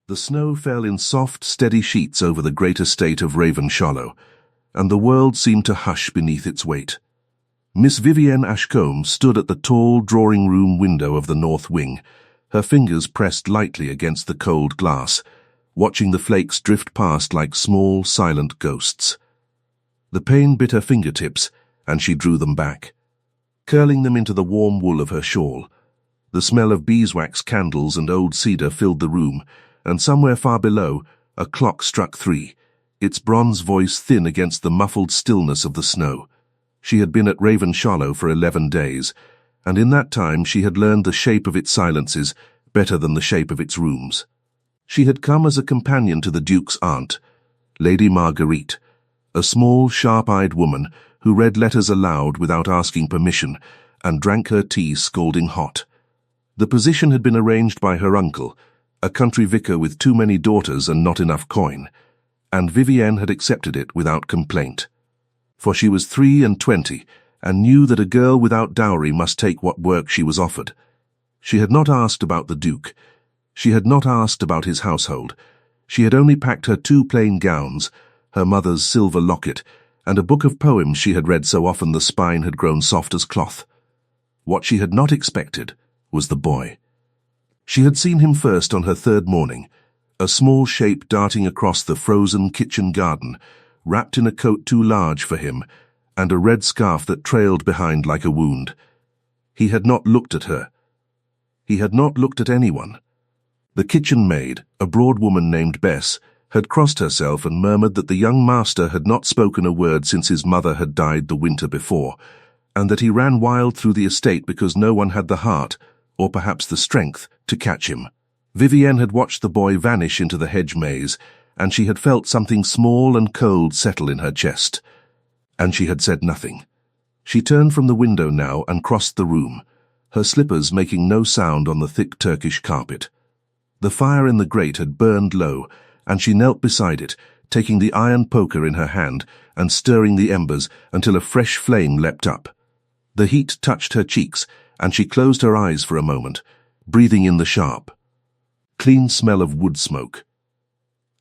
The snow fell in soft, steady sheets over the great estate of Ravenshallow, and the world seemed to hush beneath its weight. Miss Vivienne Ashcombe stood at the tall drawing-room window of the north wing, her fingers pressed lightly against the cold glass, watching the flakes drift past like small, silent ghosts. The pain bit her fingertips, and she drew them back, curling them into the warm wool of her shawl. The smell of beeswax candles and old cedar filled the room, and somewhere far below, a clock struck 3, its bronze voice thin against the muffled stillness of the snow. She had been at Ravenshallow for 11 days, and in that time she had learned the shape of its silences better than the shape of its rooms. She had come as a companion to the Duke's aunt, Lady Marguerite, a small, sharp-eyed woman who read letters aloud without asking permission and drank her tea scalding hot. The position had been arranged by her uncle, a country vicar with too many daughters and not enough coin, and Vivienne had accepted it without complaint. For she was 23 and knew that a girl without dowry must take what work she was offered. She had not asked about the Duke. She had not asked about his household. She had only packed her 2 plain gowns, her mother's silver locket, and a book of poems she had read so often the spine had grown soft as cloth. What she had not expected was the boy. She had seen him first on her 3rd morning, a small shape darting across the frozen kitchen garden, wrapped in a coat too large for him, and a red scarf that trailed behind like a wound. He had not looked at her. He had not looked at anyone. The kitchen maid, a broad woman named Bess, had crossed herself and murmured that the young master had not spoken a word since his mother had died the winter before, and that he ran wild through the estate because no one had the heart, or perhaps the strength, to catch him. Vivienne had watched the boy vanish into the hedge maze, and she had felt something small and cold settle in her chest. And she had said nothing. She turned from the window now and crossed the room, her slippers making no sound on the thick Turkish carpet. The fire in the grate had burned low, and she knelt beside it, taking the iron poker in her hand and stirring the embers until a fresh flame leapt up. The heat touched her cheeks, and she closed her eyes for a moment, breathing in the sharp, clean smell of wood smoke.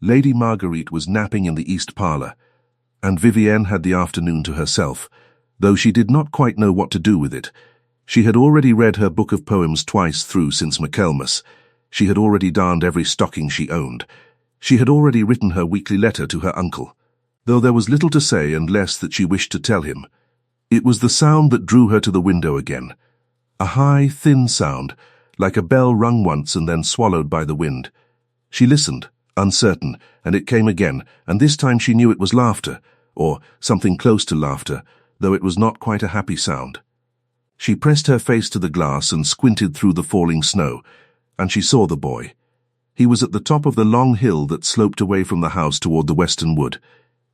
Lady Marguerite was napping in the east parlour, and Vivienne had the afternoon to herself, though she did not quite know what to do with it. She had already read her book of poems twice through since Michaelmas. She had already darned every stocking she owned. She had already written her weekly letter to her uncle, though there was little to say and less that she wished to tell him. It was the sound that drew her to the window again, a high, thin sound, like a bell rung once and then swallowed by the wind. She listened, uncertain, and it came again, and this time she knew it was laughter, or something close to laughter, though it was not quite a happy sound. She pressed her face to the glass and squinted through the falling snow, and she saw the boy. He was at the top of the long hill that sloped away from the house toward the western wood.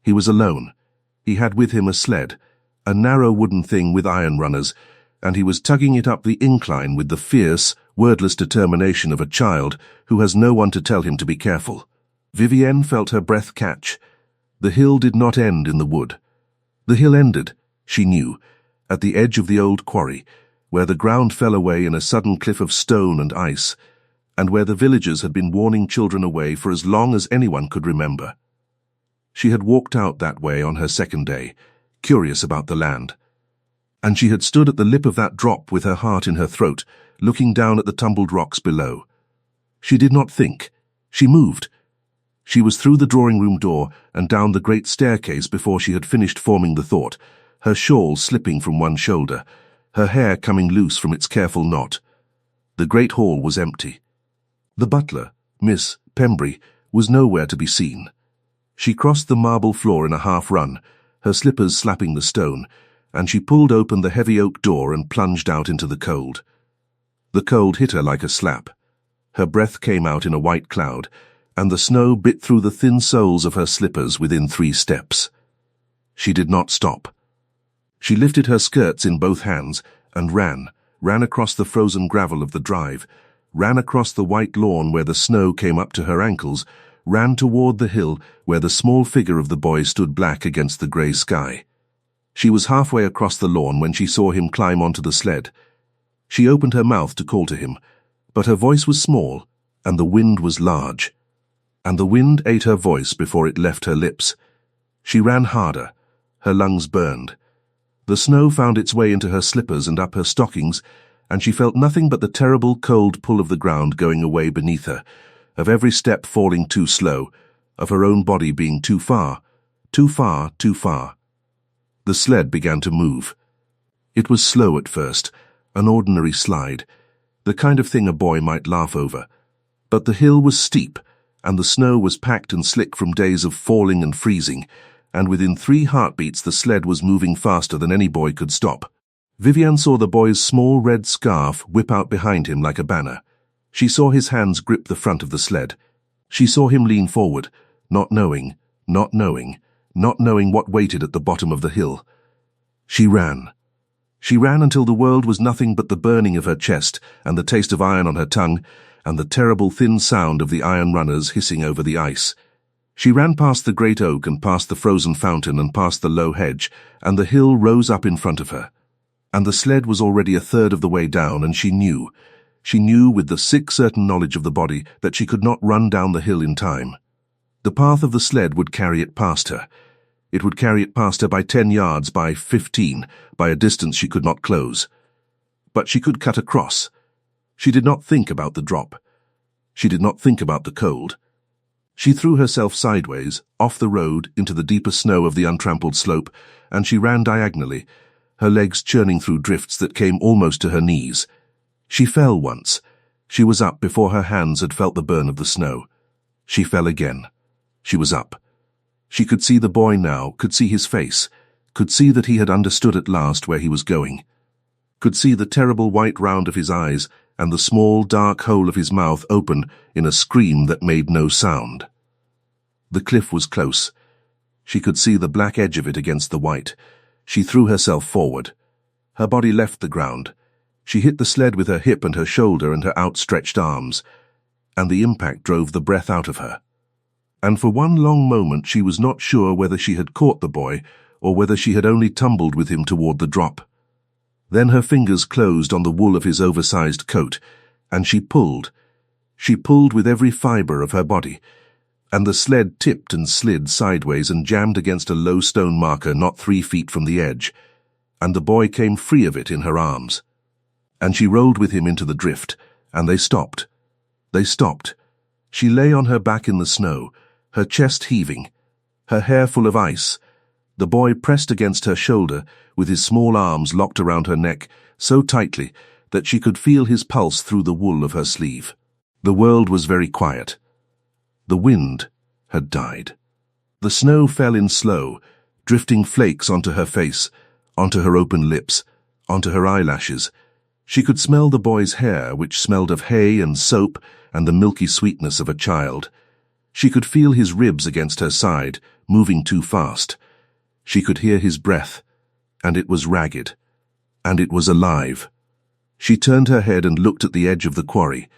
He was alone. He had with him a sled, a narrow wooden thing with iron runners, and he was tugging it up the incline with the fierce, wordless determination of a child who has no one to tell him to be careful. Vivienne felt her breath catch. The hill did not end in the wood. The hill ended, she knew, at the edge of the old quarry, where the ground fell away in a sudden cliff of stone and ice, and where the villagers had been warning children away for as long as anyone could remember. She had walked out that way on her 2nd day, curious about the land, and she had stood at the lip of that drop with her heart in her throat, looking down at the tumbled rocks below. She did not think. She moved. She was through the drawing-room door and down the great staircase before she had finished forming the thought, her shawl slipping from one shoulder, her hair coming loose from its careful knot. The great hall was empty. The butler, Miss Pembry, was nowhere to be seen. She crossed the marble floor in a half-run, her slippers slapping the stone, and she pulled open the heavy oak door and plunged out into the cold. The cold hit her like a slap. Her breath came out in a white cloud, and the snow bit through the thin soles of her slippers within 3 steps. She did not stop. She lifted her skirts in both hands and ran across the frozen gravel of the drive, ran across the white lawn where the snow came up to her ankles, ran toward the hill where the small figure of the boy stood black against the grey sky. She was halfway across the lawn when she saw him climb onto the sled. She opened her mouth to call to him, but her voice was small, and the wind was large. and the wind ate her voice before it left her lips. She ran harder. Her lungs burned. The snow found its way into her slippers and up her stockings, and she felt nothing but the terrible cold pull of the ground going away beneath her, of every step falling too slow, of her own body being too far, too far, too far. The sled began to move. It was slow at first, an ordinary slide, the kind of thing a boy might laugh over. But the hill was steep, and the snow was packed and slick from days of falling and freezing, and within 3 heartbeats the sled was moving faster than any boy could stop. Vivian saw the boy's small red scarf whip out behind him like a banner. She saw his hands grip the front of the sled. She saw him lean forward, not knowing what waited at the bottom of the hill. She ran. She ran until the world was nothing but the burning of her chest and the taste of iron on her tongue and the terrible thin sound of the iron runners hissing over the ice. She ran past the great oak and past the frozen fountain and past the low hedge, and the hill rose up in front of her. And the sled was already a third of the way down, and she knew with the sick certain knowledge of the body that she could not run down the hill in time. The path of the sled would carry it past her. It would carry it past her by 10 yards, by 15, by a distance she could not close. But she could cut across. She did not think about the drop. She did not think about the cold. She threw herself sideways, off the road, into the deeper snow of the untrampled slope, and she ran diagonally, her legs churning through drifts that came almost to her knees. She fell once. She was up before her hands had felt the burn of the snow. She fell again. She was up. She could see the boy now, could see his face, could see that he had understood at last where he was going, could see the terrible white round of his eyes and the small dark hole of his mouth open in a scream that made no sound. The cliff was close. She could see the black edge of it against the white. She threw herself forward. Her body left the ground. She hit the sled with her hip and her shoulder and her outstretched arms, and the impact drove the breath out of her. And for one long moment she was not sure whether she had caught the boy or whether she had only tumbled with him toward the drop. Then her fingers closed on the wool of his oversized coat, and she pulled. She pulled with every fiber of her body, and the sled tipped and slid sideways and jammed against a low stone marker not 3 feet from the edge, and the boy came free of it in her arms. And she rolled with him into the drift, and they stopped. They stopped. She lay on her back in the snow, her chest heaving, her hair full of ice. The boy pressed against her shoulder, with his small arms locked around her neck so tightly that she could feel his pulse through the wool of her sleeve. The world was very quiet. The wind had died. The snow fell in slow, drifting flakes onto her face, onto her open lips, onto her eyelashes. She could smell the boy's hair, which smelled of hay and soap and the milky sweetness of a child. She could feel his ribs against her side, moving too fast. She could hear his breath, and it was ragged, and it was alive. She turned her head and looked at the edge of the quarry.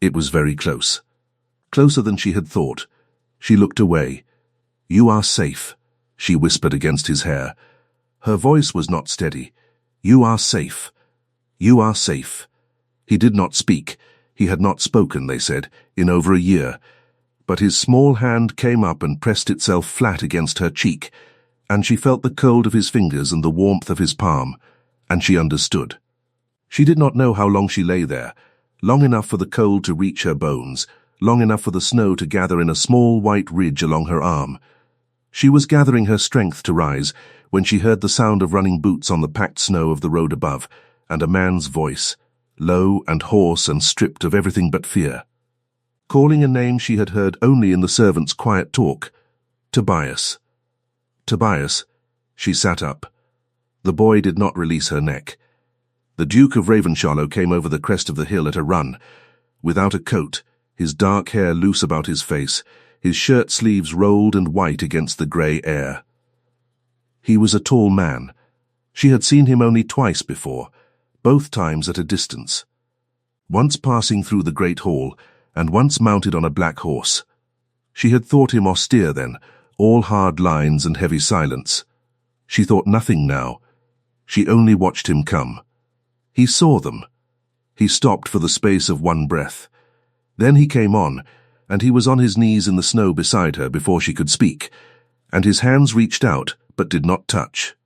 It was very close. Closer than she had thought. She looked away. "You are safe," she whispered against his hair. Her voice was not steady. "You are safe. You are safe." He did not speak. He had not spoken, they said, in over a year. But his small hand came up and pressed itself flat against her cheek, and she felt the cold of his fingers and the warmth of his palm, and she understood. She did not know how long she lay there, long enough for the cold to reach her bones, long enough for the snow to gather in a small white ridge along her arm. She was gathering her strength to rise when she heard the sound of running boots on the packed snow of the road above, and a man's voice, low and hoarse and stripped of everything but fear, calling a name she had heard only in the servants' quiet talk. Tobias. Tobias. She sat up. The boy did not release her neck. The Duke of Ravenshallow came over the crest of the hill at a run, without a coat, his dark hair loose about his face, his shirt sleeves rolled and white against the grey air. He was a tall man. She had seen him only twice before, both times at a distance. Once passing through the great hall, and once mounted on a black horse. She had thought him austere then, all hard lines and heavy silence. She thought nothing now. She only watched him come. He saw them. He stopped for the space of one breath. Then he came on, and he was on his knees in the snow beside her before she could speak, and his hands reached out but did not touch.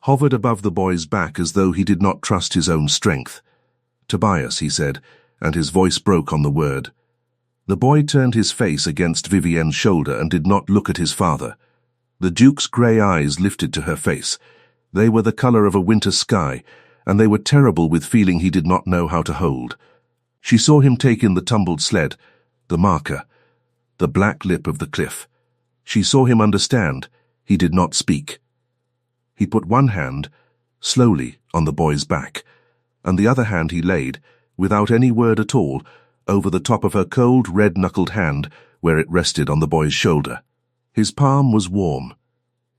Hovered above the boy's back as though he did not trust his own strength. "Tobias," he said, and his voice broke on the word. The boy turned his face against Vivienne's shoulder and did not look at his father. The Duke's grey eyes lifted to her face. They were the colour of a winter sky, and they were terrible with feeling he did not know how to hold. She saw him take in the tumbled sled, the marker, the black lip of the cliff. She saw him understand. He did not speak. He put one hand, slowly, on the boy's back, and the other hand he laid, without any word at all, over the top of her cold, red-knuckled hand where it rested on the boy's shoulder. His palm was warm.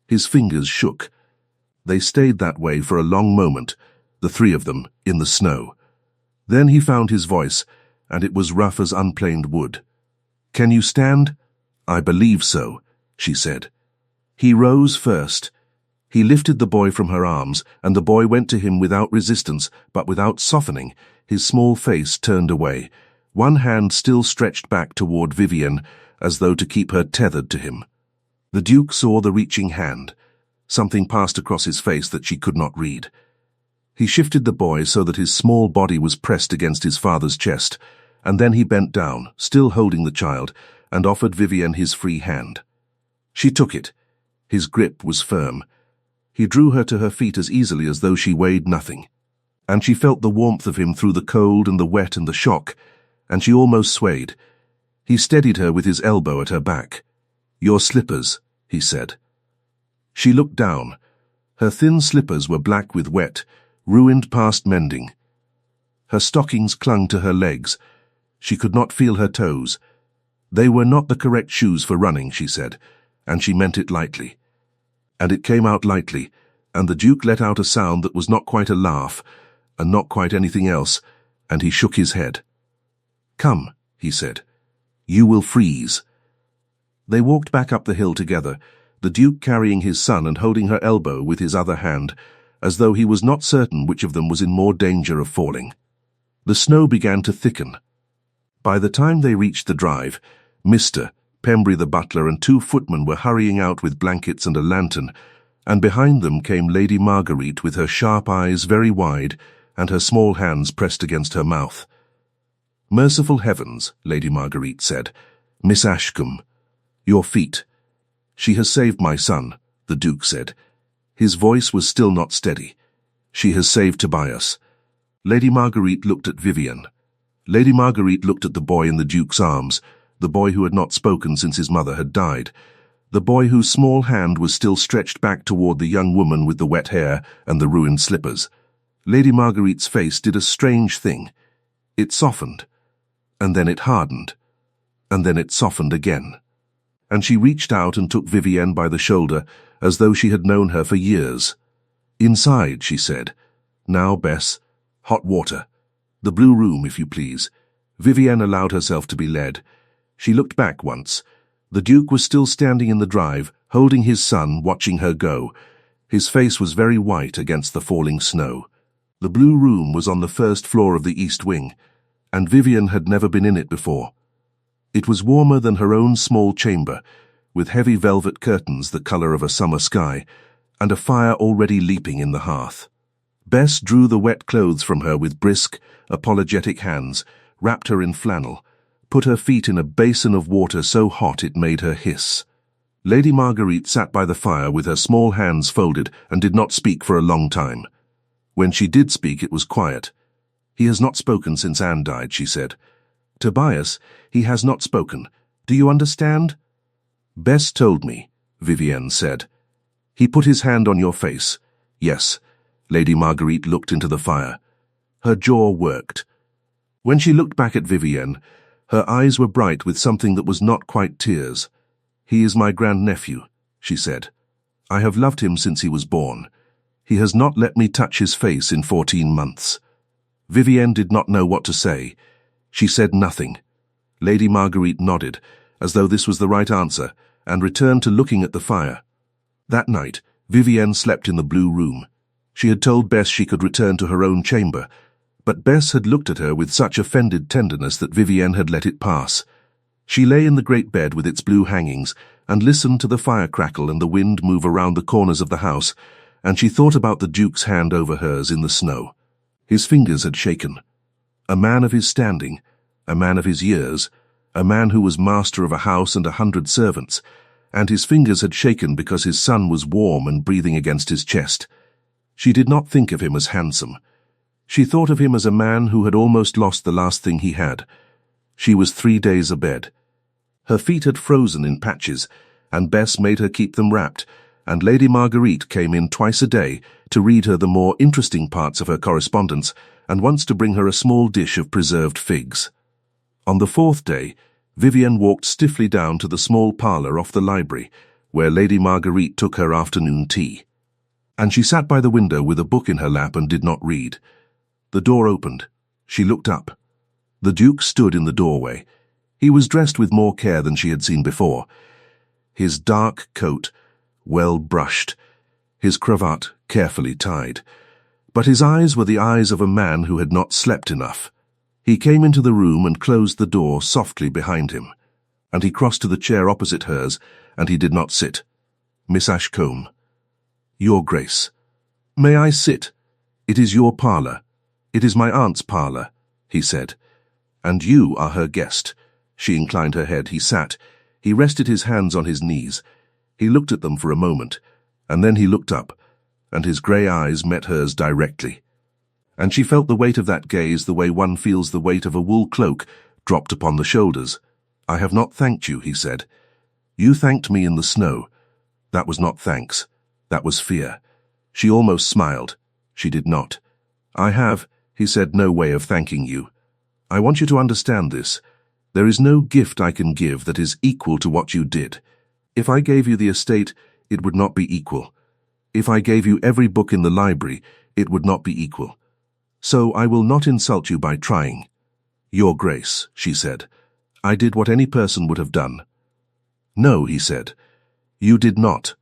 His fingers shook. They stayed that way for a long moment, the three of them, in the snow. Then he found his voice, and it was rough as unplaned wood. "Can you stand?" "I believe so," she said. He rose first. He lifted the boy from her arms, and the boy went to him without resistance, but without softening, his small face turned away, one hand still stretched back toward Vivienne, as though to keep her tethered to him. The Duke saw the reaching hand. Something passed across his face that she could not read. He shifted the boy so that his small body was pressed against his father's chest, and then he bent down, still holding the child, and offered Vivienne his free hand. She took it. His grip was firm. He drew her to her feet as easily as though she weighed nothing. And she felt the warmth of him through the cold and the wet and the shock, and she almost swayed. He steadied her with his elbow at her back. "Your slippers," he said. She looked down. Her thin slippers were black with wet, ruined past mending. Her stockings clung to her legs. She could not feel her toes. They were not the correct shoes for running, she said, and she meant it lightly. And it came out lightly, and the Duke let out a sound that was not quite a laugh, and not quite anything else, and he shook his head. "Come," he said. "You will freeze." They walked back up the hill together, the Duke carrying his son and holding her elbow with his other hand, as though he was not certain which of them was in more danger of falling. The snow began to thicken. By the time they reached the drive, Mr. Pembry the butler and 2 footmen were hurrying out with blankets and a lantern, and behind them came Lady Marguerite with her sharp eyes very wide and her small hands pressed against her mouth. "Merciful heavens," Lady Marguerite said. "Miss Ashcombe, your feet." "She has saved my son," the Duke said. His voice was still not steady. "She has saved Tobias." Lady Marguerite looked at Vivienne. Lady Marguerite looked at the boy in the Duke's arms, the boy who had not spoken since his mother had died, the boy whose small hand was still stretched back toward the young woman with the wet hair and the ruined slippers. Lady Marguerite's face did a strange thing. It softened, and then it hardened, and then it softened again. And she reached out and took Vivienne by the shoulder, as though she had known her for years. "Inside," she said. "Now, Bess, hot water. The blue room, if you please." Vivienne allowed herself to be led. She looked back once. The Duke was still standing in the drive, holding his son, watching her go. His face was very white against the falling snow. The blue room was on the first floor of the east wing, and Vivienne had never been in it before. It was warmer than her own small chamber, with heavy velvet curtains the colour of a summer sky, and a fire already leaping in the hearth. Bess drew the wet clothes from her with brisk, apologetic hands, wrapped her in flannel, put her feet in a basin of water so hot it made her hiss. Lady Marguerite sat by the fire with her small hands folded and did not speak for a long time. When she did speak, it was quiet. "He has not spoken since Anne died," she said. "Tobias, he has not spoken. Do you understand?" "Bess told me," Vivienne said. "He put his hand on your face." "Yes." Lady Marguerite looked into the fire. Her jaw worked. When she looked back at Vivienne, her eyes were bright with something that was not quite tears. "He is my grandnephew," she said. "I have loved him since he was born. He has not let me touch his face in 14 months. Vivienne did not know what to say. She said nothing. Lady Marguerite nodded, as though this was the right answer, and returned to looking at the fire. That night, Vivienne slept in the blue room. She had told Bess she could return to her own chamber, but Bess had looked at her with such offended tenderness that Vivienne had let it pass. She lay in the great bed with its blue hangings and listened to the fire crackle and the wind move around the corners of the house, and she thought about the Duke's hand over hers in the snow. His fingers had shaken. A man of his standing, a man of his years, a man who was master of a house and 100 servants, and his fingers had shaken because his son was warm and breathing against his chest. She did not think of him as handsome. She thought of him as a man who had almost lost the last thing he had. She was 3 days abed. Her feet had frozen in patches, and Bess made her keep them wrapped, and Lady Marguerite came in twice a day to read her the more interesting parts of her correspondence, and once to bring her a small dish of preserved figs. On the 4th day, Vivienne walked stiffly down to the small parlour off the library, where Lady Marguerite took her afternoon tea. And she sat by the window with a book in her lap and did not read. The door opened. She looked up. The Duke stood in the doorway. He was dressed with more care than she had seen before. His dark coat, well brushed, his cravat carefully tied. But his eyes were the eyes of a man who had not slept enough. He came into the room and closed the door softly behind him, and he crossed to the chair opposite hers, and he did not sit. Miss Ashcombe. Your Grace. May I sit? It is your parlour. It is my aunt's parlour, he said. And you are her guest. She inclined her head. He sat. He rested his hands on his knees. He looked at them for a moment, and then he looked up, and his grey eyes met hers directly. And she felt the weight of that gaze the way one feels the weight of a wool cloak dropped upon the shoulders. I have not thanked you, he said. You thanked me in the snow. That was not thanks. That was fear. She almost smiled. She did not. I have, he said, no way of thanking you. I want you to understand this. There is no gift I can give that is equal to what you did. If I gave you the estate, it would not be equal. If I gave you every book in the library, it would not be equal. So I will not insult you by trying. Your Grace, she said, I did what any person would have done. No, he said, you did not.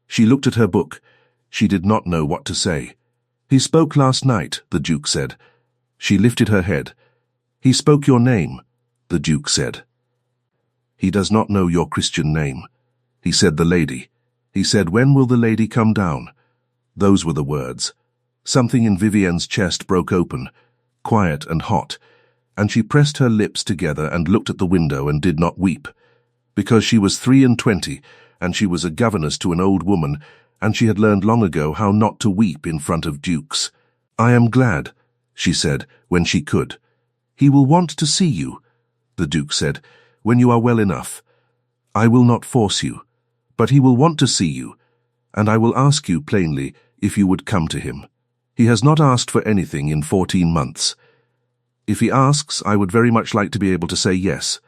She looked at her book. She did not know what to say. He spoke last night, the Duke said. She lifted her head. He spoke your name, the Duke said. He does not know your Christian name. He said the lady. He said, when will the lady come down? Those were the words. Something in Vivienne's chest broke open, quiet and hot, and she pressed her lips together and looked at the window and did not weep, because she was 23, and she was a governess to an old woman, and she had learned long ago how not to weep in front of dukes. I am glad, she said, when she could. He will want to see you, the Duke said, when you are well enough. I will not force you, but he will want to see you, and I will ask you plainly if you would come to him. He has not asked for anything in 14 months. If he asks, I would very much like to be able to say yes.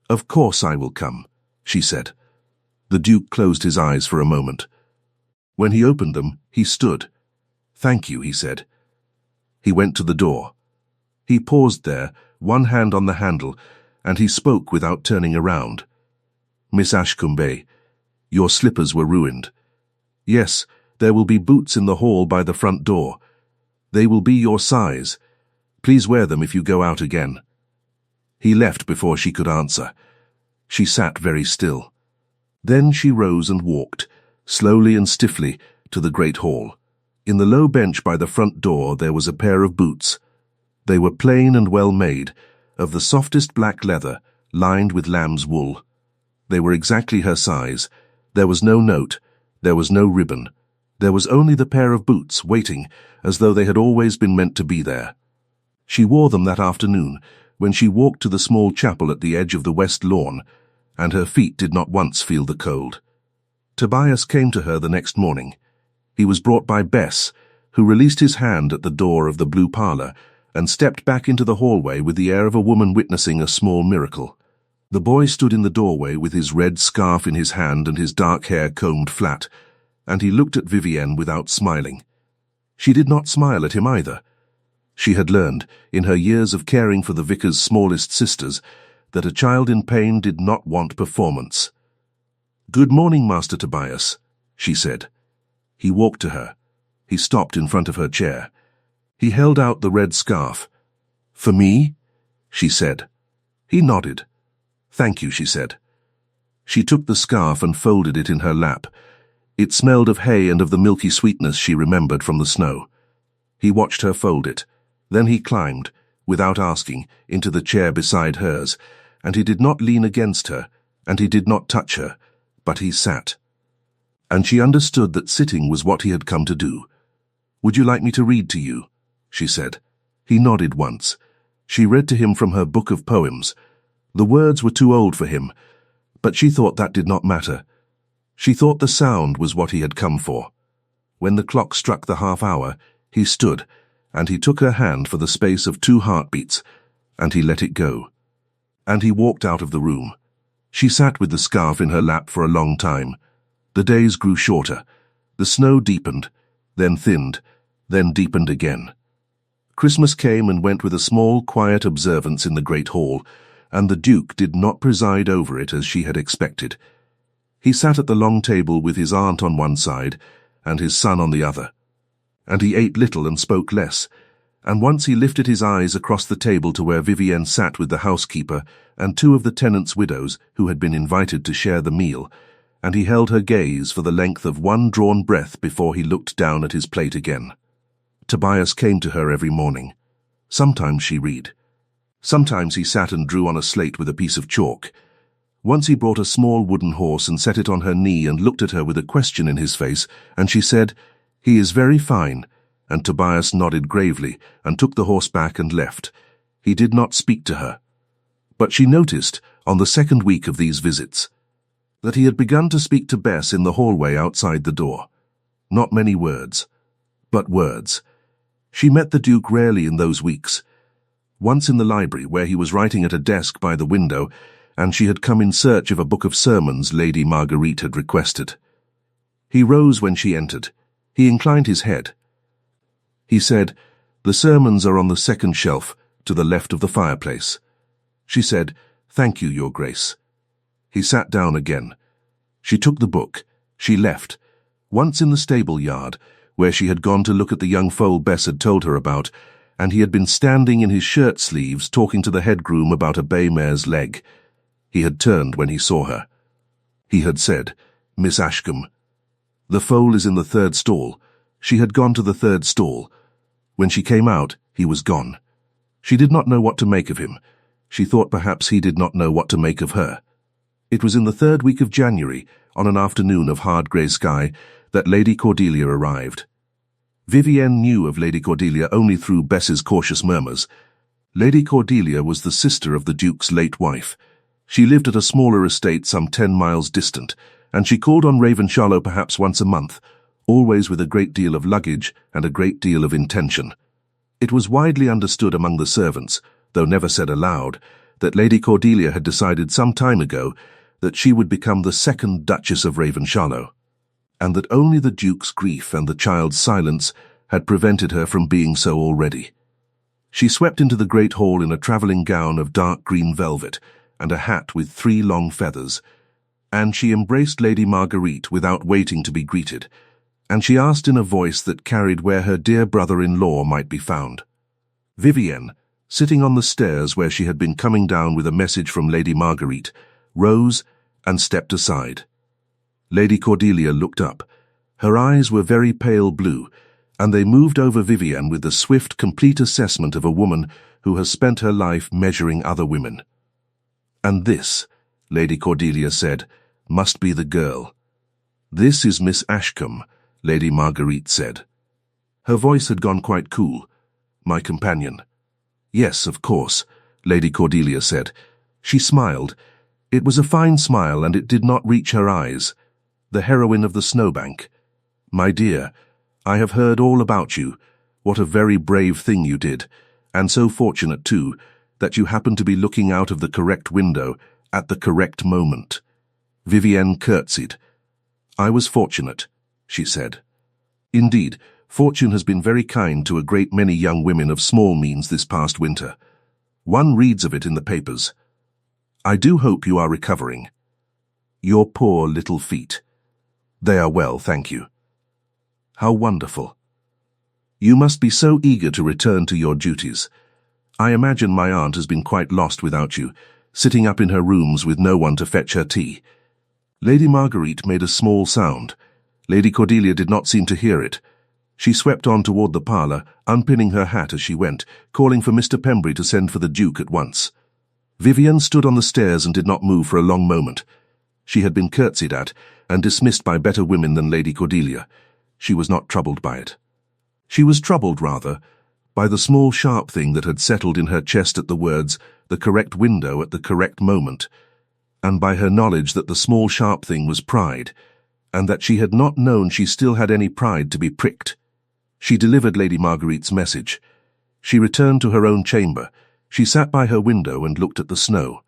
Of course I will come, she said. The Duke closed his eyes for a moment. When he opened them, he stood. Thank you, he said. He went to the door. He paused there, one hand on the handle, and he spoke without turning around. Miss Ashcombe, your slippers were ruined. Yes, there will be boots in the hall by the front door. They will be your size. Please wear them if you go out again. He left before she could answer. She sat very still. Then she rose and walked, slowly and stiffly, to the great hall. In the low bench by the front door there was a pair of boots. They were plain and well made, of the softest black leather, lined with lamb's wool. They were exactly her size. There was no note. There was no ribbon. There was only the pair of boots waiting, as though they had always been meant to be there. She wore them that afternoon, when she walked to the small chapel at the edge of the west lawn, and her feet did not once feel the cold. Tobias came to her the next morning. He was brought by Bess, who released his hand at the door of the blue parlour, and stepped back into the hallway with the air of a woman witnessing a small miracle. The boy stood in the doorway with his red scarf in his hand and his dark hair combed flat, and he looked at Vivienne without smiling. She did not smile at him either. She had learned, in her years of caring for the vicar's smallest sisters, that a child in pain did not want performance. Good morning, Master Tobias, she said. He walked to her. He stopped in front of her chair. He held out the red scarf. For me? She said. He nodded. "Thank you," she said. She took the scarf and folded it in her lap. It smelled of hay and of the milky sweetness she remembered from the snow. He watched her fold it. Then he climbed, without asking, into the chair beside hers, and he did not lean against her, and he did not touch her, but he sat. And she understood that sitting was what he had come to do. "Would you like me to read to you?" she said. He nodded once. She read to him from her book of poems. The words were too old for him, but she thought that did not matter. She thought the sound was what he had come for. When the clock struck the half-hour, he stood, and he took her hand for the space of 2 heartbeats, and he let it go. And he walked out of the room. She sat with the scarf in her lap for a long time. The days grew shorter. The snow deepened, then thinned, then deepened again. Christmas came and went with a small, quiet observance in the great hall, and the Duke did not preside over it as she had expected. He sat at the long table with his aunt on one side and his son on the other, and he ate little and spoke less, and once he lifted his eyes across the table to where Vivienne sat with the housekeeper and 2 of the tenants' widows who had been invited to share the meal, and he held her gaze for the length of one drawn breath before he looked down at his plate again. Tobias came to her every morning. Sometimes she read. Sometimes he sat and drew on a slate with a piece of chalk. Once he brought a small wooden horse and set it on her knee and looked at her with a question in his face, and she said, "He is very fine," and Tobias nodded gravely and took the horse back and left. He did not speak to her. But she noticed, on the 2nd week of these visits, that he had begun to speak to Bess in the hallway outside the door. Not many words, but words. She met the Duke rarely in those weeks. Once in the library, where he was writing at a desk by the window, and she had come in search of a book of sermons Lady Marguerite had requested. He rose when she entered. He inclined his head. He said, "The sermons are on the 2nd shelf, to the left of the fireplace." She said, "Thank you, Your Grace." He sat down again. She took the book. She left. Once in the stable yard, where she had gone to look at the young foal Bess had told her about, and he had been standing in his shirt sleeves talking to the head groom about a bay mare's leg. He had turned when he saw her. He had said, "Miss Ashcombe, the foal is in the 3rd stall." She had gone to the 3rd stall. When she came out, he was gone. She did not know what to make of him. She thought perhaps he did not know what to make of her. It was in the 3rd week of January, on an afternoon of hard grey sky, that Lady Cordelia arrived. Vivienne knew of Lady Cordelia only through Bess's cautious murmurs. Lady Cordelia was the sister of the Duke's late wife. She lived at a smaller estate some 10 miles distant, and she called on Ravenshallow perhaps once a month, always with a great deal of luggage and a great deal of intention. It was widely understood among the servants, though never said aloud, that Lady Cordelia had decided some time ago that she would become the 2nd Duchess of Ravenshallow, and that only the Duke's grief and the child's silence had prevented her from being so already. She swept into the great hall in a travelling gown of dark green velvet and a hat with 3 long feathers, and she embraced Lady Marguerite without waiting to be greeted, and she asked in a voice that carried where her dear brother-in-law might be found. Vivienne, sitting on the stairs where she had been coming down with a message from Lady Marguerite, rose and stepped aside. Lady Cordelia looked up. Her eyes were very pale blue, and they moved over Vivienne with the swift, complete assessment of a woman who has spent her life measuring other women. "And this," Lady Cordelia said, "must be the girl." "This is Miss Ashcombe," Lady Marguerite said. Her voice had gone quite cool. "My companion." "Yes, of course," Lady Cordelia said. She smiled. It was a fine smile, and it did not reach her eyes. The heroine of the snowbank. "My dear, I have heard all about you. What a very brave thing you did, and so fortunate, too, that you happened to be looking out of the correct window at the correct moment." Vivienne curtsied. "I was fortunate," she said. "Indeed, fortune has been very kind to a great many young women of small means this past winter. One reads of it in the papers. I do hope you are recovering. Your poor little feet." "They are well, thank you." "How wonderful. You must be so eager to return to your duties. I imagine my aunt has been quite lost without you, sitting up in her rooms with no one to fetch her tea. Lady Marguerite made a small sound. Lady Cordelia did not seem to hear it. She swept on toward the parlour, unpinning her hat as she went, calling for Mr. Pembury to send for the Duke at once. Vivienne stood on the stairs and did not move for a long moment. She had been curtsied at and dismissed by better women than Lady Cordelia. She was not troubled by it. She was troubled, rather, by the small sharp thing that had settled in her chest at the words, "the correct window at the correct moment," and by her knowledge that the small sharp thing was pride, and that she had not known she still had any pride to be pricked. She delivered Lady Marguerite's message. She returned to her own chamber. She sat by her window and looked at the snow.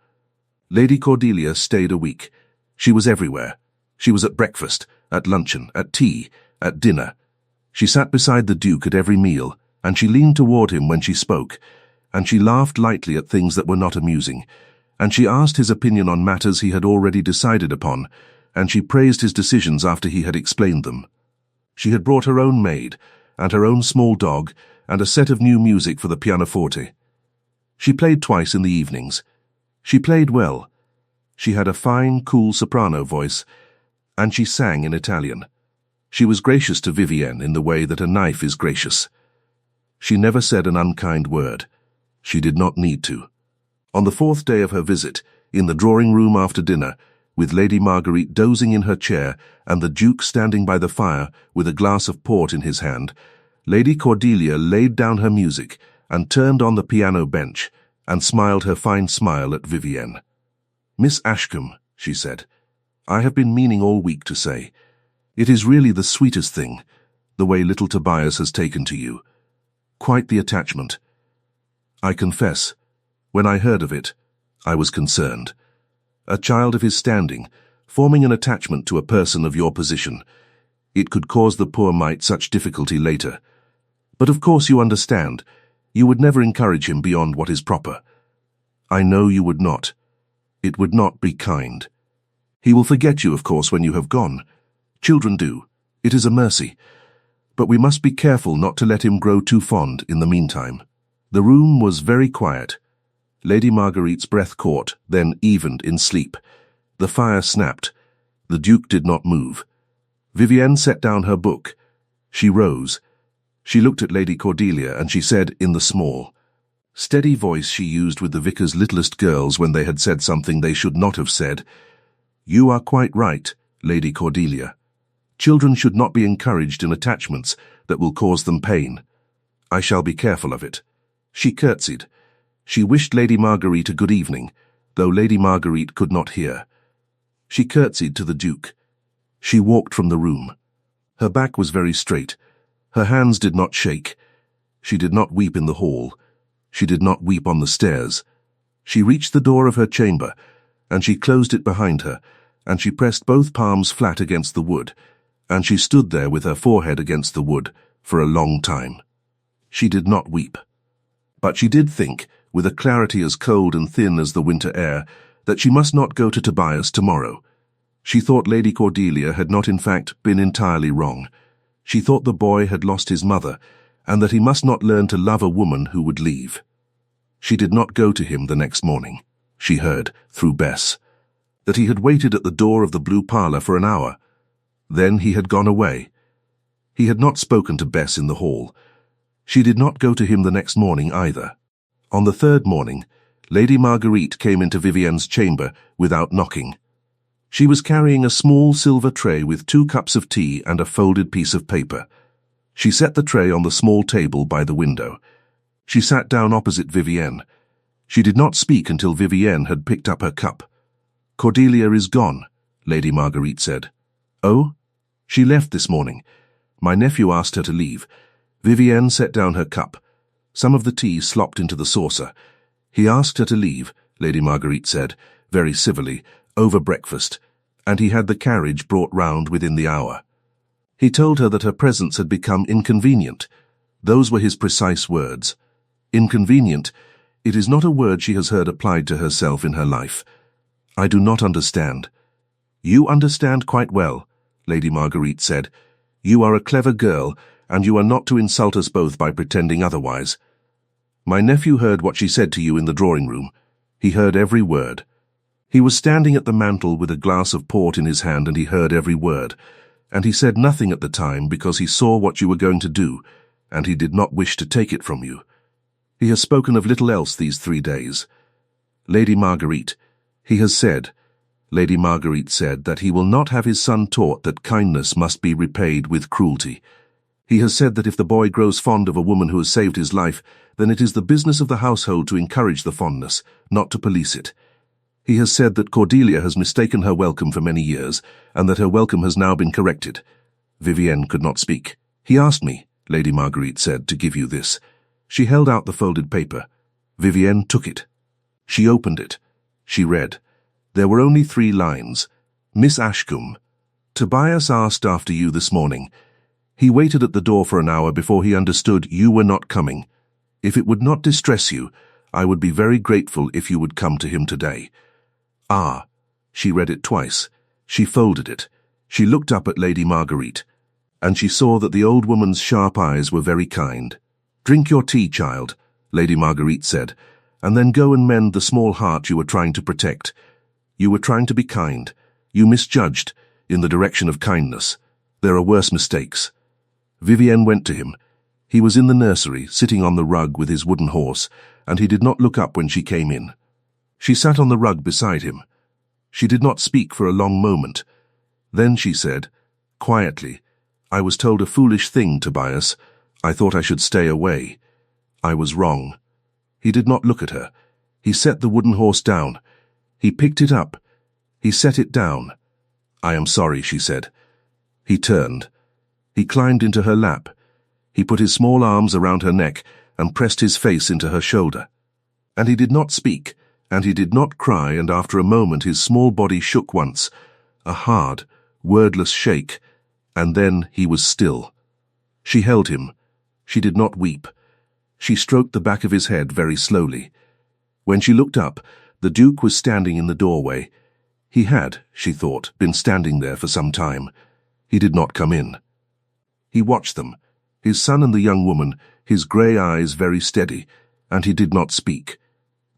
Lady Cordelia stayed a week. She was everywhere. She was at breakfast, at luncheon, at tea, at dinner. She sat beside the Duke at every meal, and she leaned toward him when she spoke, and she laughed lightly at things that were not amusing, and she asked his opinion on matters he had already decided upon, and she praised his decisions after he had explained them. She had brought her own maid, and her own small dog, and a set of new music for the pianoforte. She played twice in the evenings. She played well. She had a fine, cool soprano voice, and she sang in Italian. She was gracious to Vivienne in the way that a knife is gracious. She never said an unkind word. She did not need to. On the fourth day of her visit, in the drawing-room after dinner, with Lady Marguerite dozing in her chair and the Duke standing by the fire with a glass of port in his hand, Lady Cordelia laid down her music and turned on the piano bench and smiled her fine smile at Vivienne. "Miss Ashcombe," she said, "I have been meaning all week to say, it is really the sweetest thing, the way little Tobias has taken to you. Quite the attachment. I confess, when I heard of it, I was concerned. A child of his standing, forming an attachment to a person of your position. It could cause the poor mite such difficulty later. But of course you understand. You would never encourage him beyond what is proper. I know you would not. It would not be kind. He will forget you, of course, when you have gone. Children do. It is a mercy. But we must be careful not to let him grow too fond in the meantime." The room was very quiet. Lady Marguerite's breath caught, then evened in sleep. The fire snapped. The Duke did not move. Vivienne set down her book. She rose. She looked at Lady Cordelia, and she said in the small, steady voice she used with the vicar's littlest girls when they had said something they should not have said, "You are quite right, Lady Cordelia. Children should not be encouraged in attachments that will cause them pain. I shall be careful of it." She curtsied. She wished Lady Marguerite a good evening, though Lady Marguerite could not hear. She curtsied to the Duke. She walked from the room. Her back was very straight. Her hands did not shake. She did not weep in the hall. She did not weep on the stairs. She reached the door of her chamber, and she closed it behind her, and she pressed both palms flat against the wood, and she stood there with her forehead against the wood for a long time. She did not weep. But she did think, with a clarity as cold and thin as the winter air, that she must not go to Tobias tomorrow. She thought Lady Cordelia had not in fact been entirely wrong. She thought the boy had lost his mother, and that he must not learn to love a woman who would leave. She did not go to him the next morning. She heard, through Bess, that he had waited at the door of the blue parlour for an hour. Then he had gone away. He had not spoken to Bess in the hall. She did not go to him the next morning either. On the third morning, Lady Marguerite came into Vivienne's chamber without knocking. She was carrying a small silver tray with 2 cups of tea and a folded piece of paper. She set the tray on the small table by the window. She sat down opposite Vivienne. She did not speak until Vivienne had picked up her cup. "Cordelia is gone," Lady Marguerite said. "Oh? She left this morning. My nephew asked her to leave." Vivienne set down her cup. Some of the tea slopped into the saucer. "He asked her to leave," Lady Marguerite said, very civilly, over breakfast, and he had the carriage brought round within the hour. He told her that her presence had become inconvenient. Those were his precise words. Inconvenient. It is not a word she has heard applied to herself in her life. "I do not understand." "You understand quite well," Lady Marguerite said. "You are a clever girl, and you are not to insult us both by pretending otherwise. My nephew heard what she said to you in the drawing-room. He heard every word. He was standing at the mantel with a glass of port in his hand, and he heard every word. And he said nothing at the time because he saw what you were going to do, and he did not wish to take it from you. He has spoken of little else these 3 days. Lady Marguerite, he has said, Lady Marguerite said that he will not have his son taught that kindness must be repaid with cruelty. He has said that if the boy grows fond of a woman who has saved his life, then it is the business of the household to encourage the fondness, not to police it. He has said that Cordelia has mistaken her welcome for many years, and that her welcome has now been corrected. Vivienne could not speak. He asked me, Lady Marguerite said, to give you this. She held out the folded paper. Vivienne took it. She opened it. She read. There were only 3 lines. Miss Ashcombe, Tobias asked after you this morning. He waited at the door for an hour before he understood you were not coming. If it would not distress you, I would be very grateful if you would come to him today. Ah. She read it twice. She folded it. She looked up at Lady Marguerite, and she saw that the old woman's sharp eyes were very kind. Drink your tea, child, Lady Marguerite said, and then go and mend the small heart you were trying to protect. You were trying to be kind. You misjudged in the direction of kindness. There are worse mistakes. Vivienne went to him. He was in the nursery, sitting on the rug with his wooden horse, and he did not look up when she came in. She sat on the rug beside him. She did not speak for a long moment. Then she said, quietly, I was told a foolish thing, Tobias. I thought I should stay away. I was wrong. He did not look at her. He set the wooden horse down. He picked it up. He set it down. I am sorry, she said. He turned. He climbed into her lap. He put his small arms around her neck and pressed his face into her shoulder. And he did not speak, and he did not cry, and after a moment his small body shook once, a hard, wordless shake, and then he was still. She held him. She did not weep. She stroked the back of his head very slowly. When she looked up, the Duke was standing in the doorway. He had, she thought, been standing there for some time. He did not come in. He watched them, his son and the young woman, his grey eyes very steady, and he did not speak.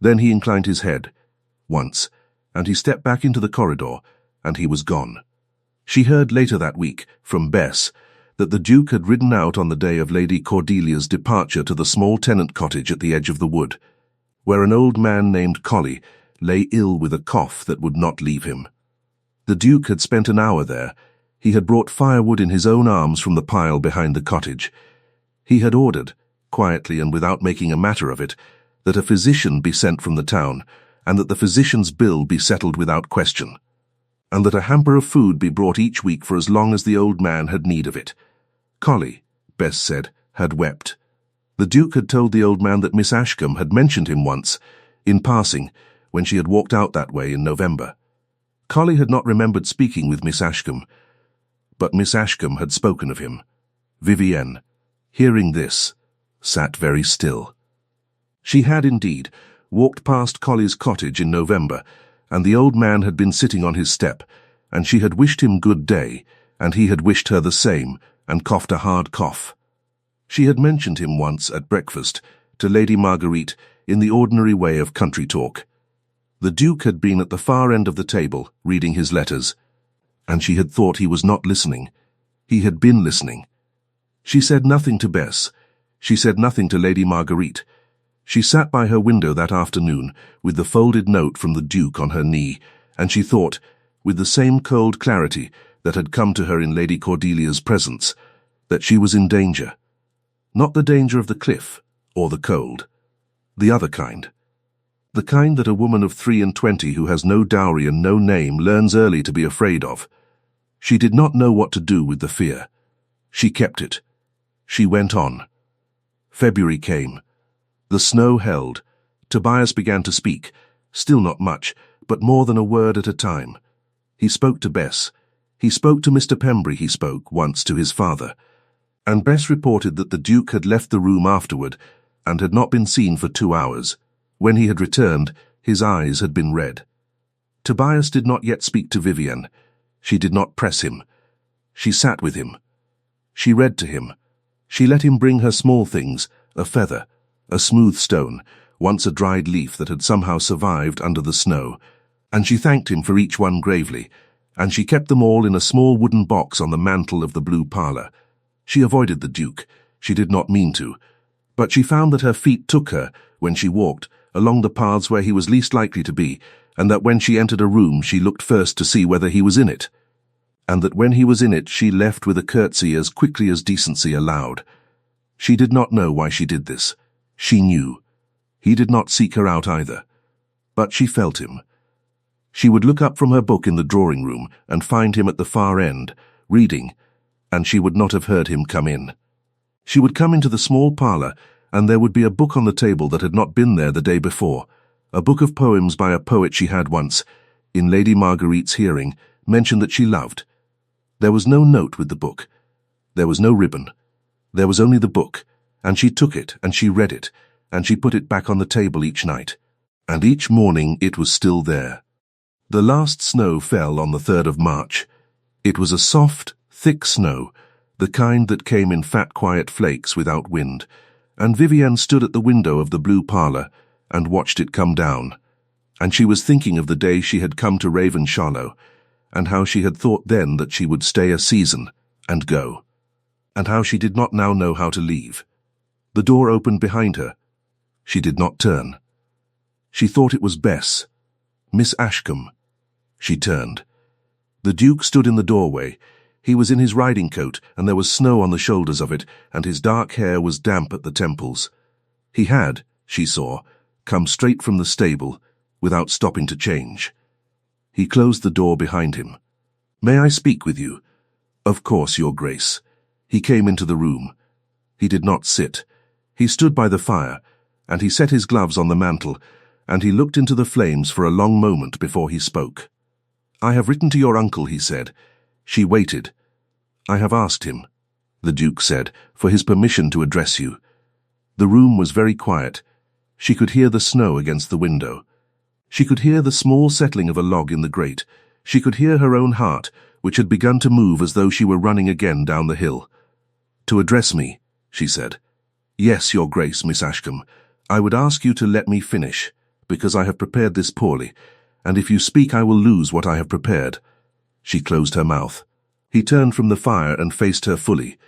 Then he inclined his head, once, and he stepped back into the corridor, and he was gone. She heard later that week, from Bess, that the Duke had ridden out on the day of Lady Cordelia's departure to the small tenant cottage at the edge of the wood, where an old man named Colley lay ill with a cough that would not leave him. The Duke had spent an hour there. He had brought firewood in his own arms from the pile behind the cottage. He had ordered, quietly and without making a matter of it, that a physician be sent from the town, and that the physician's bill be settled without question, and that a hamper of food be brought each week for as long as the old man had need of it. Colley, Bess said, had wept. The Duke had told the old man that Miss Ashcombe had mentioned him once, in passing, when she had walked out that way in November. Colley had not remembered speaking with Miss Ashcombe, but Miss Ashcombe had spoken of him. Vivienne, hearing this, sat very still. She had indeed walked past Colley's cottage in November, and the old man had been sitting on his step, and she had wished him good day, and he had wished her the same, and coughed a hard cough. She had mentioned him once at breakfast to Lady Marguerite in the ordinary way of country talk. The Duke had been at the far end of the table, reading his letters, and she had thought he was not listening. He had been listening. She said nothing to Bess. She said nothing to Lady Marguerite. She sat by her window that afternoon with the folded note from the Duke on her knee, and she thought, with the same cold clarity that had come to her in Lady Cordelia's presence, that she was in danger. Not the danger of the cliff, or the cold. The other kind. The kind that a woman of 23 who has no dowry and no name learns early to be afraid of. She did not know what to do with the fear. She kept it. She went on. February came. The snow held. Tobias began to speak, still not much, but more than a word at a time. He spoke to Bess. He spoke to Mr. Pembry. He spoke once to his father. And Bess reported that the Duke had left the room afterward and had not been seen for 2 hours. When he had returned, his eyes had been red. Tobias did not yet speak to Vivienne. She did not press him. She sat with him. She read to him. She let him bring her small things, a feather, a smooth stone, once a dried leaf that had somehow survived under the snow, and she thanked him for each one gravely, and she kept them all in a small wooden box on the mantel of the blue parlour. She avoided the Duke. She did not mean to, but she found that her feet took her, when she walked, along the paths where he was least likely to be, and that when she entered a room she looked first to see whether he was in it, and that when he was in it she left with a curtsy as quickly as decency allowed. She did not know why she did this. She knew. He did not seek her out either. But she felt him. She would look up from her book in the drawing room and find him at the far end, reading, and she would not have heard him come in. She would come into the small parlour, and there would be a book on the table that had not been there the day before, a book of poems by a poet she had once, in Lady Marguerite's hearing, mentioned that she loved. There was no note with the book. There was no ribbon. There was only the book, and she took it, and she read it, and she put it back on the table each night, and each morning it was still there. The last snow fell on the 3rd of March. It was a soft, thick snow, the kind that came in fat, quiet flakes without wind, and Vivienne stood at the window of the blue parlour and watched it come down, and she was thinking of the day she had come to Ravenshallow, and how she had thought then that she would stay a season and go, and how she did not now know how to leave. The door opened behind her. She did not turn. She thought it was Bess. Miss Ashcombe. She turned. The Duke stood in the doorway. He was in his riding coat, and there was snow on the shoulders of it, and his dark hair was damp at the temples. He had, she saw, come straight from the stable, without stopping to change. He closed the door behind him. "May I speak with you?" "Of course, Your Grace." He came into the room. He did not sit. He stood by the fire, and he set his gloves on the mantel, and he looked into the flames for a long moment before he spoke. "I have written to your uncle," he said. She waited. "I have asked him," the Duke said, "for his permission to address you." The room was very quiet. She could hear the snow against the window. She could hear the small settling of a log in the grate. She could hear her own heart, which had begun to move as though she were running again down the hill. "To address me," she said. "Yes, Your Grace, Miss Ashcombe. I would ask you to let me finish, because I have prepared this poorly, and if you speak I will lose what I have prepared." She closed her mouth. He turned from the fire and faced her fully.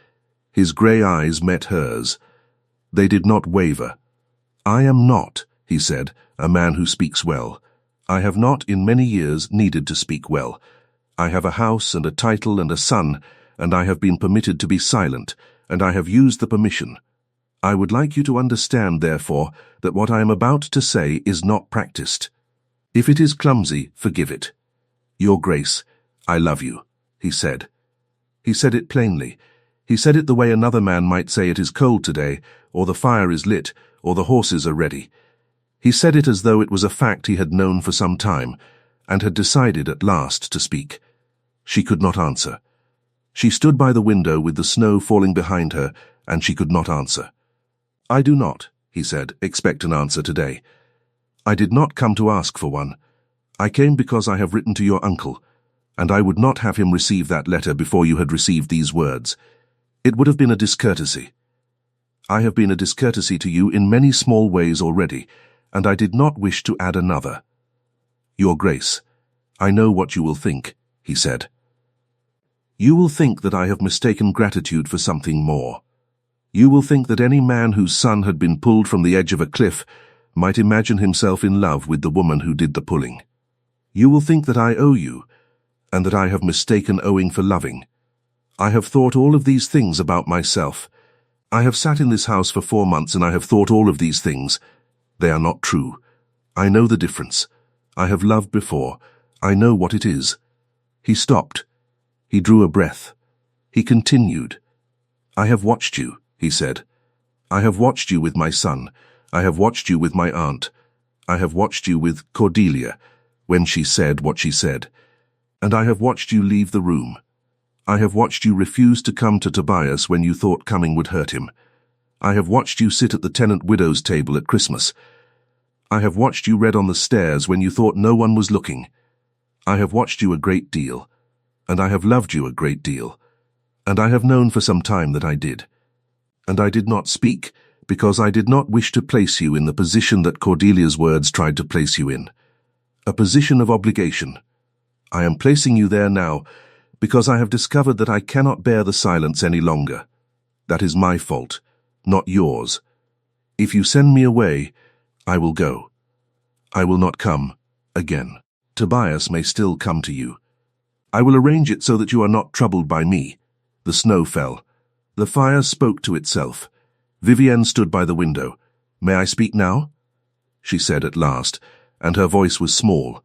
His grey eyes met hers. They did not waver. "I am not," he said, "a man who speaks well. I have not in many years needed to speak well. I have a house and a title and a son, and I have been permitted to be silent, and I have used the permission. I would like you to understand, therefore, that what I am about to say is not practiced. If it is clumsy, forgive it. Your Grace, I love you," he said. He said it plainly. He said it the way another man might say it is cold today, or the fire is lit, or the horses are ready. He said it as though it was a fact he had known for some time, and had decided at last to speak. She could not answer. She stood by the window with the snow falling behind her, and she could not answer. "I do not," he said, "expect an answer today. I did not come to ask for one. I came because I have written to your uncle, and I would not have him receive that letter before you had received these words. It would have been a discourtesy. I have been a discourtesy to you in many small ways already, and I did not wish to add another. Your Grace, I know what you will think," he said. "You will think that I have mistaken gratitude for something more. You will think that any man whose son had been pulled from the edge of a cliff might imagine himself in love with the woman who did the pulling. You will think that I owe you, and that I have mistaken owing for loving. I have thought all of these things about myself. I have sat in this house for 4 months and I have thought all of these things. They are not true. I know the difference. I have loved before. I know what it is." He stopped. He drew a breath. He continued. "I have watched you," he said. "I have watched you with my son. I have watched you with my aunt. I have watched you with Cordelia, when she said what she said. And I have watched you leave the room. I have watched you refuse to come to Tobias when you thought coming would hurt him. I have watched you sit at the tenant widow's table at Christmas. I have watched you read on the stairs when you thought no one was looking. I have watched you a great deal, and I have loved you a great deal, and I have known for some time that I did. And I did not speak, because I did not wish to place you in the position that Cordelia's words tried to place you in. A position of obligation. I am placing you there now because I have discovered that I cannot bear the silence any longer. That is my fault, not yours. If you send me away, I will go. I will not come again. Tobias may still come to you. I will arrange it so that you are not troubled by me. The snow fell. The fire spoke to itself. Vivienne stood by the window. May I speak now? She said at last, and her voice was small.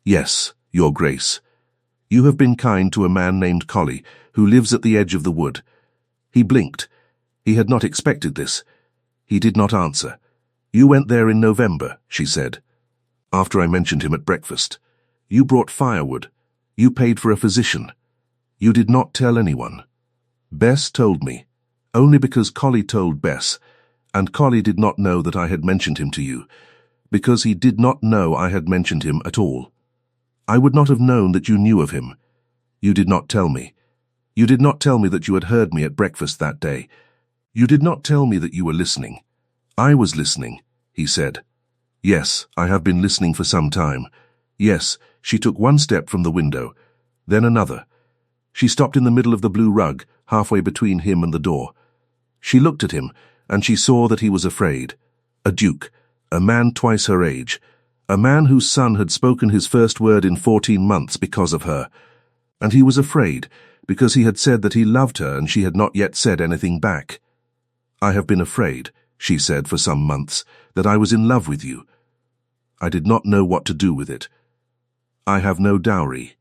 Yes, Your Grace. You have been kind to a man named Collie, who lives at the edge of the wood. He blinked. He had not expected this. He did not answer. You went there in November, she said. After I mentioned him at breakfast. You brought firewood. You paid for a physician. You did not tell anyone. Bess told me, only because Collie told Bess, and Collie did not know that I had mentioned him to you, because he did not know I had mentioned him at all. I would not have known that you knew of him. You did not tell me. You did not tell me that you had heard me at breakfast that day. You did not tell me that you were listening. I was listening, he said. Yes, I have been listening for some time. Yes, she took one step from the window, then another. She stopped in the middle of the blue rug, halfway between him and the door. She looked at him, and she saw that he was afraid. A duke, a man twice her age, a man whose son had spoken his first word in 14 months because of her. And he was afraid, because he had said that he loved her and she had not yet said anything back. I have been afraid, she said for some months, that I was in love with you. I did not know what to do with it. I have no dowry,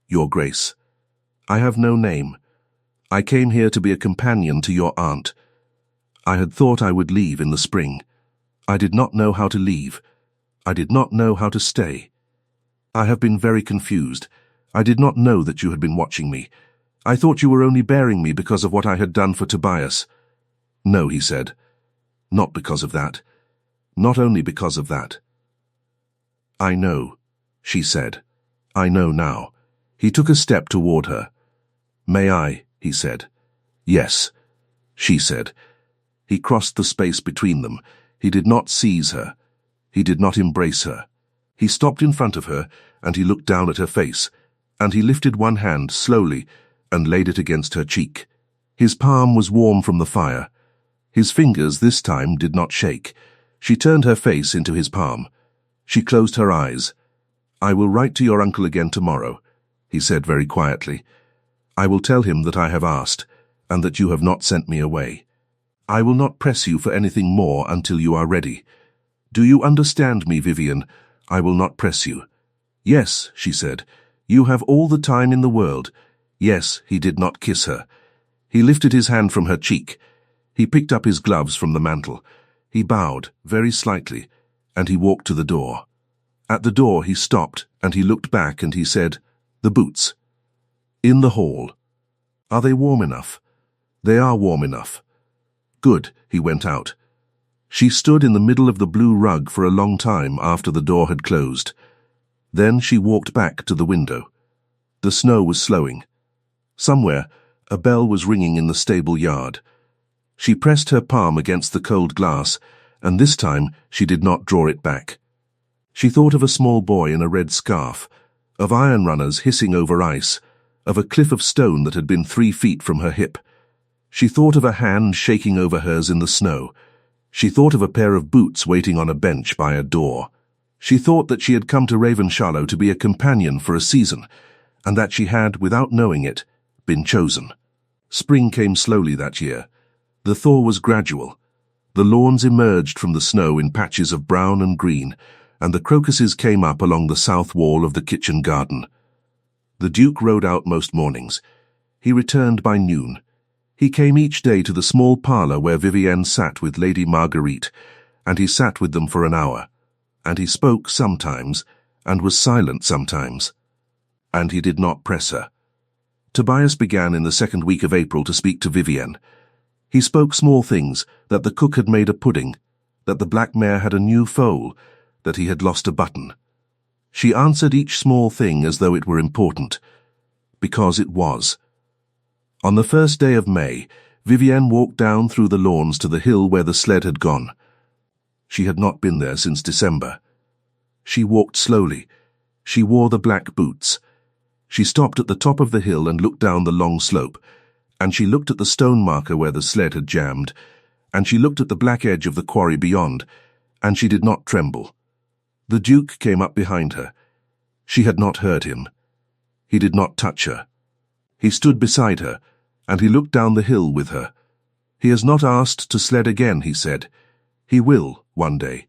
Your Grace. I have no name. I came here to be a companion to your aunt. I had thought I would leave in the spring. I did not know how to leave. I did not know how to stay. I have been very confused. I did not know that you had been watching me. I thought you were only bearing me because of what I had done for Tobias. No, he said. Not because of that. Not only because of that. I know, she said. I know now. He took a step toward her. May I, he said. Yes, she said. He crossed the space between them. He did not seize her. He did not embrace her. He stopped in front of her, and he looked down at her face, and he lifted one hand slowly and laid it against her cheek. His palm was warm from the fire. His fingers this time did not shake. She turned her face into his palm. She closed her eyes. I will write to your uncle again tomorrow, he said very quietly. I will tell him that I have asked, and that you have not sent me away. I will not press you for anything more until you are ready. Do you understand me, Vivienne? I will not press you. Yes, she said. You have all the time in the world. Yes, he did not kiss her. He lifted his hand from her cheek. He picked up his gloves from the mantel. He bowed, very slightly, and he walked to the door. At the door he stopped, and he looked back, and he said, The boots. In the hall. Are they warm enough? They are warm enough. Good, he went out. She stood in the middle of the blue rug for a long time after the door had closed. Then she walked back to the window. The snow was slowing. Somewhere, a bell was ringing in the stable yard. She pressed her palm against the cold glass, and this time she did not draw it back. She thought of a small boy in a red scarf, of iron runners hissing over ice, of a cliff of stone that had been 3 feet from her hip. She thought of a hand shaking over hers in the snow. She thought of a pair of boots waiting on a bench by a door. She thought that she had come to Ravenshallow to be a companion for a season, and that she had, without knowing it, been chosen. Spring came slowly that year. The thaw was gradual. The lawns emerged from the snow in patches of brown and green, and the crocuses came up along the south wall of the kitchen garden. The Duke rode out most mornings. He returned by noon. He came each day to the small parlour where Vivienne sat with Lady Marguerite, and he sat with them for an hour. And he spoke sometimes, and was silent sometimes. And he did not press her. Tobias began in the 2nd week of April to speak to Vivienne. He spoke small things, that the cook had made a pudding, that the black mare had a new foal, that he had lost a button. She answered each small thing as though it were important, because it was. On the 1st day of May, Vivienne walked down through the lawns to the hill where the sled had gone. She had not been there since December. She walked slowly. She wore the black boots. She stopped at the top of the hill and looked down the long slope, and she looked at the stone marker where the sled had jammed, and she looked at the black edge of the quarry beyond, and she did not tremble. The Duke came up behind her. She had not heard him. He did not touch her. He stood beside her, and he looked down the hill with her. "He has not asked to sled again," he said. "He will, one day.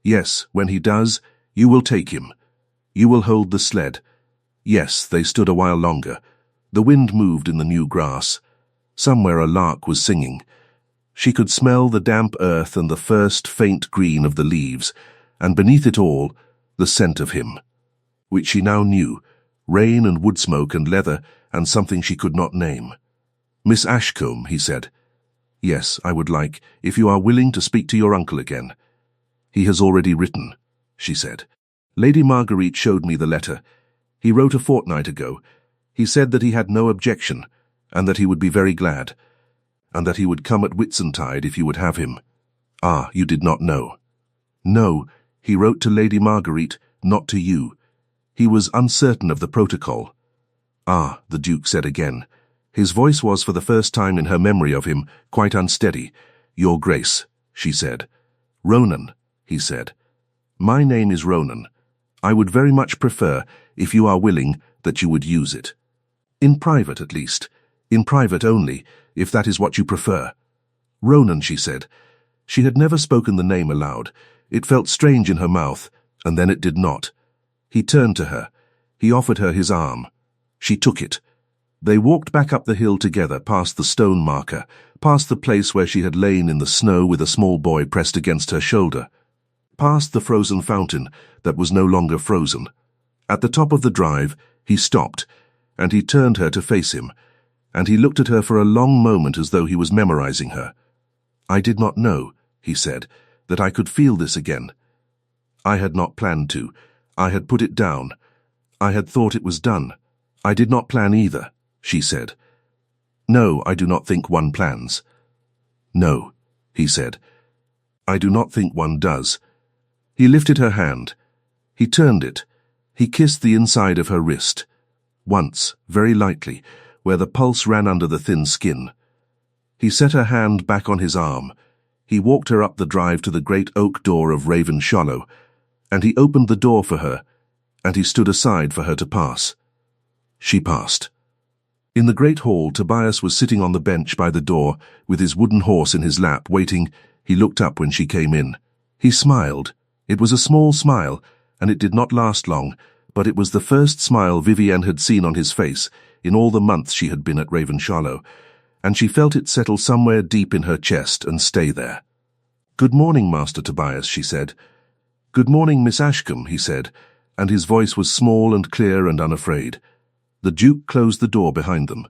Yes, when he does, you will take him. You will hold the sled." Yes, they stood a while longer. The wind moved in the new grass. Somewhere a lark was singing. She could smell the damp earth and the first faint green of the leaves, and beneath it all, the scent of him, which she now knew, rain and wood smoke and leather and something she could not name. "Miss Ashcombe," he said. "Yes, I would like, if you are willing, to speak to your uncle again." "He has already written," she said. "Lady Marguerite showed me the letter. He wrote a fortnight ago. He said that he had no objection, and that he would be very glad, and that he would come at Whitsuntide if you would have him." "Ah, you did not know." "No, he wrote to Lady Marguerite, not to you. He was uncertain of the protocol." "Ah," the Duke said again. His voice was, for the first time in her memory of him, quite unsteady. "Your Grace," she said. "Ronan," he said. "My name is Ronan. I would very much prefer, if you are willing, that you would use it. In private, at least. In private only, if that is what you prefer." "Ronan," she said. She had never spoken the name aloud. It felt strange in her mouth, and then it did not. He turned to her. He offered her his arm. She took it. They walked back up the hill together, past the stone marker, past the place where she had lain in the snow with a small boy pressed against her shoulder, past the frozen fountain that was no longer frozen. At the top of the drive, he stopped, and he turned her to face him, and he looked at her for a long moment as though he was memorizing her. "I did not know," he said, "that I could feel this again. I had not planned to. I had put it down. I had thought it was done. I did not plan either," she said. "No, I do not think one plans." "No," he said. "I do not think one does." He lifted her hand. He turned it. He kissed the inside of her wrist. Once, very lightly, where the pulse ran under the thin skin. He set her hand back on his arm. He walked her up the drive to the great oak door of Raven Shallow, and he opened the door for her, and he stood aside for her to pass. She passed. In the great hall, Tobias was sitting on the bench by the door, with his wooden horse in his lap, waiting. He looked up when she came in. He smiled. It was a small smile, and it did not last long, but it was the first smile Vivienne had seen on his face in all the months she had been at Raven Shallow, and she felt it settle somewhere deep in her chest and stay there. "Good morning, Master Tobias," she said. "Good morning, Miss Ashcombe," he said, and his voice was small and clear and unafraid. The Duke closed the door behind them.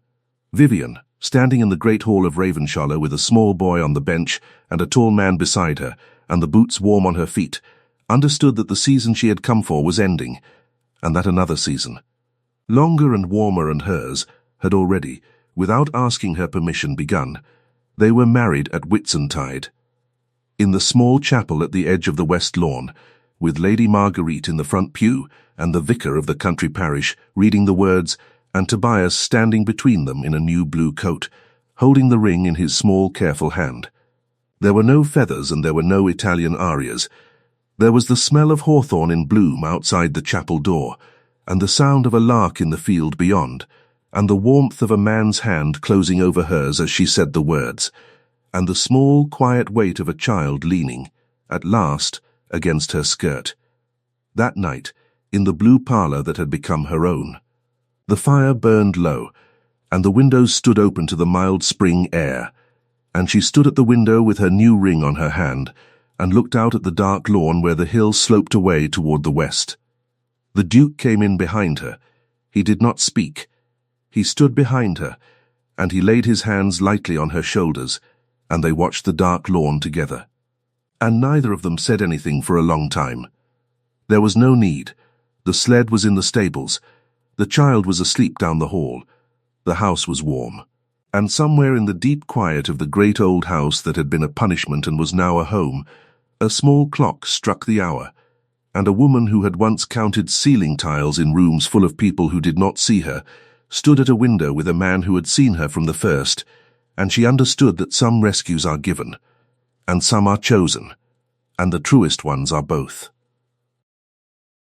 Vivienne, standing in the great hall of Ravenshallow with a small boy on the bench and a tall man beside her, and the boots warm on her feet, understood that the season she had come for was ending, and that another season, longer and warmer and hers, had already, without asking her permission, begun. They were married at Whitsuntide. In the small chapel at the edge of the west lawn, with Lady Marguerite in the front pew, and the vicar of the country parish reading the words, and Tobias standing between them in a new blue coat, holding the ring in his small, careful hand. There were no feathers and there were no Italian arias. There was the smell of hawthorn in bloom outside the chapel door, and the sound of a lark in the field beyond, and the warmth of a man's hand closing over hers as she said the words, and the small, quiet weight of a child leaning, at last, against her skirt. That night, in the blue parlour that had become her own. The fire burned low, and the windows stood open to the mild spring air, and she stood at the window with her new ring on her hand, and looked out at the dark lawn where the hill sloped away toward the west. The Duke came in behind her. He did not speak. He stood behind her, and he laid his hands lightly on her shoulders, and they watched the dark lawn together. And neither of them said anything for a long time. There was no need. The sled was in the stables. The child was asleep down the hall. The house was warm. And somewhere in the deep quiet of the great old house that had been a punishment and was now a home, a small clock struck the hour, and a woman who had once counted ceiling tiles in rooms full of people who did not see her stood at a window with a man who had seen her from the first, and she understood that some rescues are given, and some are chosen, and the truest ones are both.